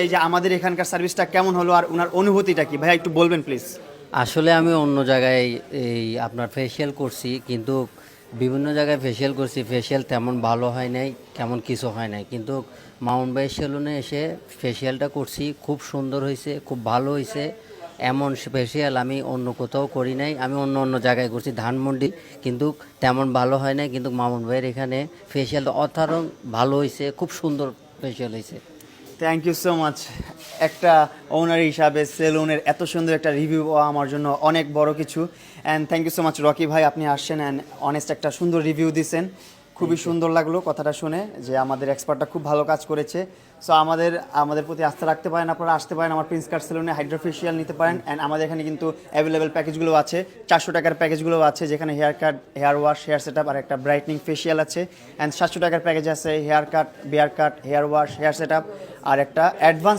এই যে আমাদের এখানকার সার্ভিসটা কেমন হলো আর ওনার অনুভূতিটা কি ভাইয়া একটু বলবেন প্লিজ। আসলে আমি অন্য জায়গায় এই আপনার ফেসিয়াল করছি, কিন্তু বিভিন্ন জায়গায় ফেসিয়াল করছি, ফেসিয়াল তেমন ভালো হয় নাই, কেমন কিছু হয় নাই। কিন্তু মাউন্ট বাই সেলুনে এসে ফেসিয়ালটা করছি, খুব সুন্দর হয়েছে, খুব ভালো হয়েছে। এমন ফেসিয়াল আমি অন্য কোথাও করি নাই। আমি অন্য অন্য জায়গায় করছি ধানমন্ডি, কিন্তু তেমন ভালো হয় নাই। কিন্তু মামুন ভাইয়ের এখানে ফেসিয়ালটা অসাধারণ ভালো হয়েছে, খুব সুন্দর ফেসিয়াল হয়েছে। Thank you so much. একটা ওনার হিসাবে সেলুনের এত সুন্দর একটা রিভিউ পাওয়া আমার জন্য অনেক বড় কিছু। And thank you so much Rocky ভাই, আপনি আসছেন অ্যান্ড অনেস্ট একটা সুন্দর রিভিউ দিচ্ছেন। খুবই সুন্দর লাগলো কথাটা শুনে যে আমাদের এক্সপার্টটা খুব ভালো কাজ করেছে। সো আমাদের প্রতি আস্থা রাখতে পারেন, আপনারা আসতে পারেন আমার প্রিন্স কাট সেলুনে হাইড্রোফেশিয়াল নিতে পারেন। অ্যান্ড আমাদের এখানে কিন্তু অ্যাভেলেবেল প্যাকেজগুলো আছে, 400 টাকার প্যাকেজগুলো আছে, যেখানে hair cut, hair wash, hair set up আর একটা ব্রাইটনিং ফেশিয়াল আছে। অ্যান্ড 700 টাকার প্যাকেজ আছে hair cut, beard cut, hair wash, hair set up আর একটা অ্যাডভান্স